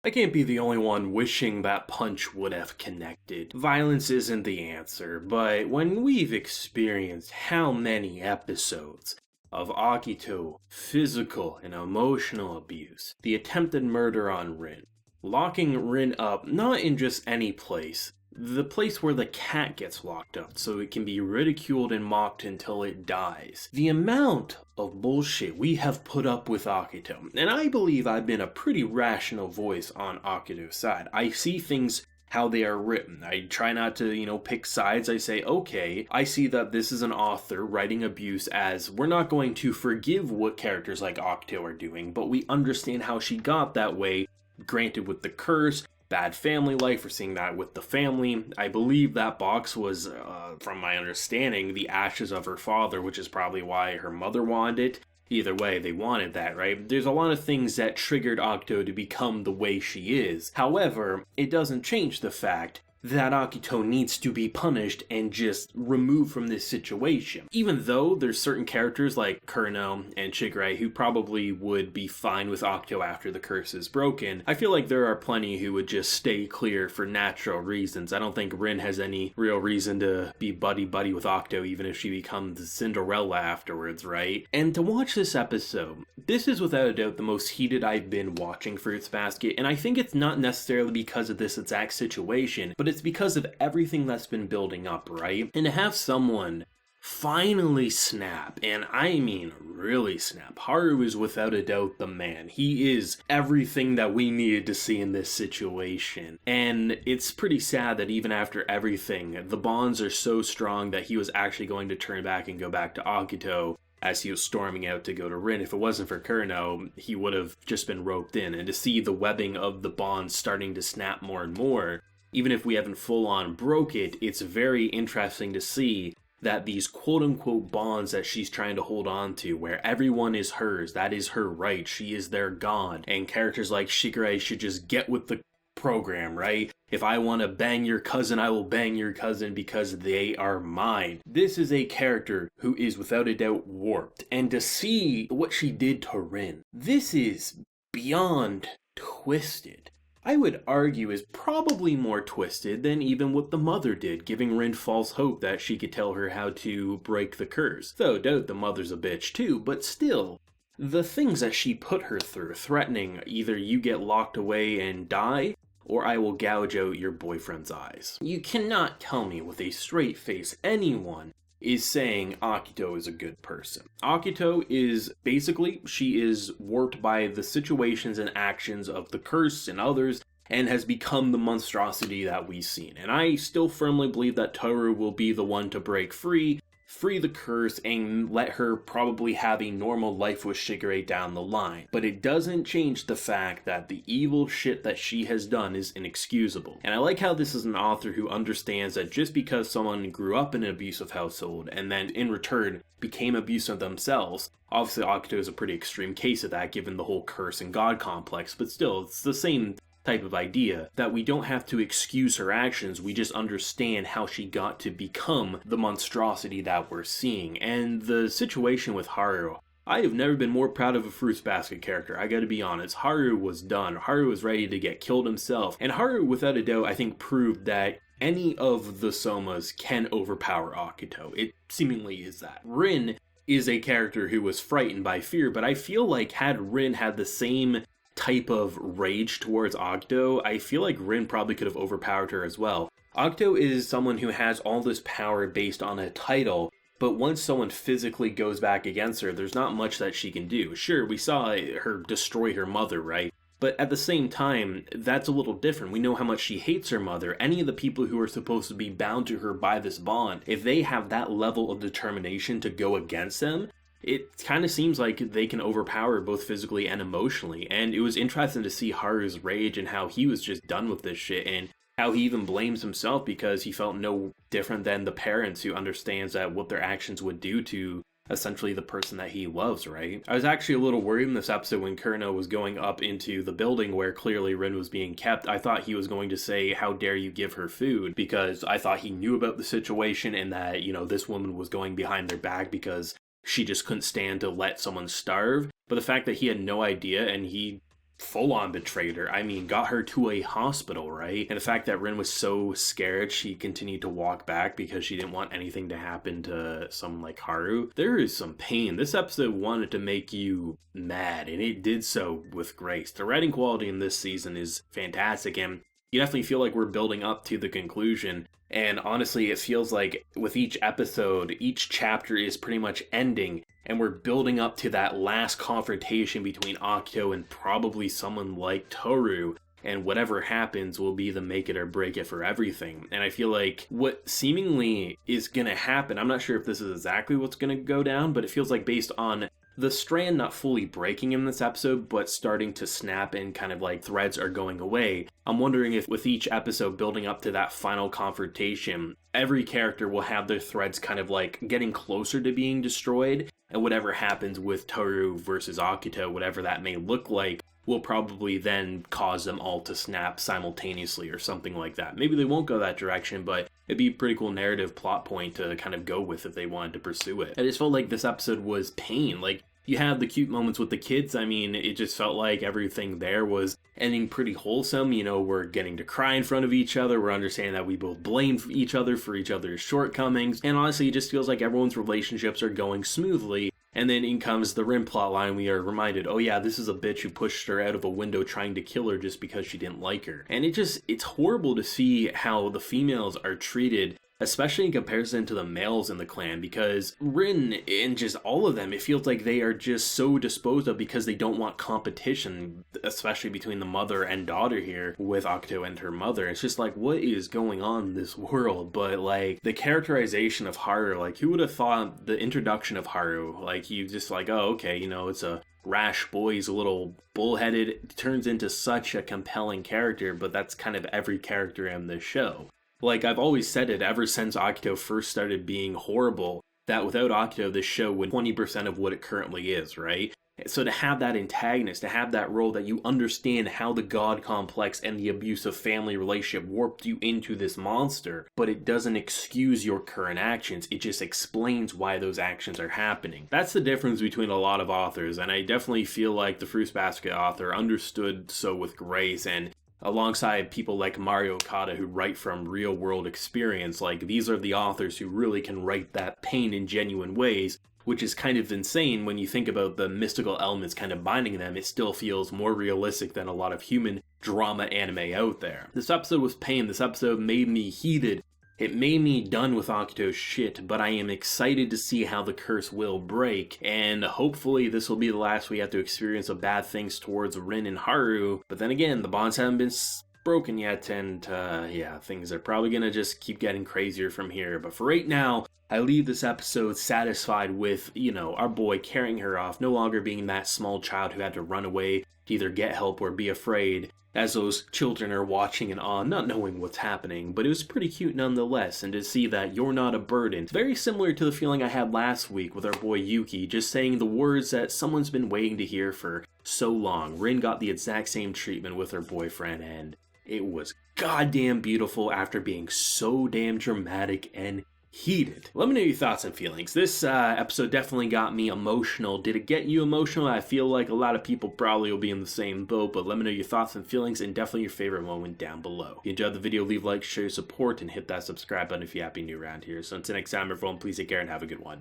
I can't be the only one wishing that punch would have connected. Violence isn't the answer, but when we've experienced how many episodes of Akito physical and emotional abuse, the attempted murder on Rin, locking Rin up not in just any place, the place where the cat gets locked up so it can be ridiculed and mocked until it dies. The amount of bullshit we have put up with Akito, and I believe I've been a pretty rational voice on Akito's side. I see things how they are written. I try not to, pick sides. I say, okay, I see that this is an author writing abuse as we're not going to forgive what characters like Akito are doing, but we understand how she got that way, granted with the curse, bad family life, we're seeing that with the family. I believe that box was, from my understanding, the ashes of her father, which is probably why her mother wanted it. Either way, they wanted that, right? There's a lot of things that triggered Akito to become the way she is. However, it doesn't change the fact that Akito needs to be punished and just removed from this situation. Even though there's certain characters like Kurno and Shigure who probably would be fine with Akito after the curse is broken, I feel like there are plenty who would just stay clear for natural reasons. I don't think Rin has any real reason to be buddy-buddy with Akito even if she becomes Cinderella afterwards, right? And to watch this episode, this is without a doubt the most heated I've been watching Fruits Basket, and I think it's not necessarily because of this exact situation, but it's because of everything that's been building up, right? And to have someone finally snap, and I mean really snap. Haru is without a doubt the man. He is everything that we needed to see in this situation. And it's pretty sad that even after everything, the bonds are so strong that he was actually going to turn back and go back to Akito as he was storming out to go to Rin. If it wasn't for Kurno, he would have just been roped in. And to see the webbing of the bonds starting to snap more and more, even if we haven't full-on broke it, it's very interesting to see that these quote-unquote bonds that she's trying to hold on to, where everyone is hers, that is her right, she is their god, and characters like Shigure should just get with the program, right? If I want to bang your cousin, I will bang your cousin because they are mine. This is a character who is without a doubt warped, and to see what she did to Rin, this is beyond twisted. I would argue is probably more twisted than even what the mother did, giving Rin false hope that she could tell her how to break the curse. Though doubt the mother's a bitch too, but still, the things that she put her through, threatening either you get locked away and die, or I will gouge out your boyfriend's eyes. You cannot tell me with a straight face anyone is saying Akito is a good person. Akito is basically, she is warped by the situations and actions of the curse and others, and has become the monstrosity that we've seen. And I still firmly believe that Toru will be the one to break free the curse, and let her probably have a normal life with Shigure down the line. But it doesn't change the fact that the evil shit that she has done is inexcusable. And I like how this is an author who understands that just because someone grew up in an abusive household and then in return became abusive themselves, obviously Akito is a pretty extreme case of that given the whole curse and god complex, but still it's the same type of idea, that we don't have to excuse her actions, we just understand how she got to become the monstrosity that we're seeing. And the situation with Haru, I have never been more proud of a Fruits Basket character, I gotta be honest. Haru was done, Haru was ready to get killed himself, and Haru without a doubt I think proved that any of the Somas can overpower Akito. It seemingly is that. Rin is a character who was frightened by fear, but I feel like had Rin had the same type of rage towards Akito, I feel like Rin probably could have overpowered her as well. Akito is someone who has all this power based on a title, but once someone physically goes back against her, there's not much that she can do. Sure, we saw her destroy her mother, right? But at the same time, that's a little different. We know how much she hates her mother. Any of the people who are supposed to be bound to her by this bond, if they have that level of determination to go against them, it kind of seems like they can overpower both physically and emotionally. And it was interesting to see Haru's rage and how he was just done with this shit, and how he even blames himself because he felt no different than the parents who understands that what their actions would do to essentially the person that he loves, right? I was actually a little worried in this episode when Kurno was going up into the building where clearly Rin was being kept. I thought he was going to say, how dare you give her food, because I thought he knew about the situation and that, this woman was going behind their back because she just couldn't stand to let someone starve. But the fact that he had no idea and he full-on betrayed her. I mean, got her to a hospital, right? And the fact that Rin was so scared she continued to walk back because she didn't want anything to happen to someone like Haru. There is some pain. This episode wanted to make you mad, and it did so with grace. The writing quality in this season is fantastic, and you definitely feel like we're building up to the conclusion. And honestly, it feels like with each episode, each chapter is pretty much ending, and we're building up to that last confrontation between Akito and probably someone like Toru, and whatever happens will be the make it or break it for everything. And I feel like what seemingly is gonna happen, I'm not sure if this is exactly what's gonna go down, but it feels like based on the strand not fully breaking in this episode, but starting to snap and kind of like threads are going away. I'm wondering if with each episode building up to that final confrontation, every character will have their threads kind of like getting closer to being destroyed, and whatever happens with Toru versus Akito, whatever that may look like, will probably then cause them all to snap simultaneously or something like that. Maybe they won't go that direction, but it'd be a pretty cool narrative plot point to kind of go with if they wanted to pursue it. I just felt like this episode was pain. Like, you have the cute moments with the kids. I mean, it just felt like everything there was ending pretty wholesome. You know, we're getting to cry in front of each other. We're understanding that we both blame each other for each other's shortcomings. And honestly, it just feels like everyone's relationships are going smoothly. And then in comes the Rin plotline. We are reminded, oh yeah, this is a bitch who pushed her out of a window trying to kill her just because she didn't like her. And it's horrible to see how the females are treated, especially in comparison to the males in the clan, because Rin and just all of them, it feels like they are just so disposed of because they don't want competition, especially between the mother and daughter here with Akito and her mother. It's just like, what is going on in this world? But like the characterization of Haru, like who would have thought the introduction of Haru, like you just like, oh, okay, you know, it's a rash boy, he's a little bullheaded, it turns into such a compelling character, but that's kind of every character in this show. Like, I've always said it ever since Akito first started being horrible, that without Akito, this show would 20% of what it currently is, right? So to have that antagonist, to have that role that you understand how the God complex and the abusive family relationship warped you into this monster, but it doesn't excuse your current actions, it just explains why those actions are happening. That's the difference between a lot of authors, and I definitely feel like the Fruits Basket author understood so with grace, and alongside people like Mario Okada who write from real world experience, like these are the authors who really can write that pain in genuine ways, which is kind of insane when you think about the mystical elements kind of binding them. It still feels more realistic than a lot of human drama anime out there. This episode was pain. This episode made me heated. It made me done with Akito's shit, but I am excited to see how the curse will break, and hopefully this will be the last we have to experience of bad things towards Rin and Haru. But then again, the bonds haven't been broken yet, and yeah, things are probably gonna just keep getting crazier from here. But for right now, I leave this episode satisfied with, you know, our boy carrying her off, no longer being that small child who had to run away to either get help or be afraid, as those children are watching in awe, not knowing what's happening. But it was pretty cute nonetheless, and to see that you're not a burden. It's very similar to the feeling I had last week with our boy Yuki, just saying the words that someone's been waiting to hear for so long. Rin got the exact same treatment with her boyfriend, and it was goddamn beautiful after being so damn dramatic and heated. Let me know your thoughts and feelings. This episode definitely got me emotional. Did it get you emotional? I feel like a lot of people probably will be in the same boat, but let me know your thoughts and feelings, and definitely your favorite moment down below. If you enjoyed the video, leave a like, share your support, and hit that subscribe button if you're happy new around here. So until next time, everyone, please take care and have a good one.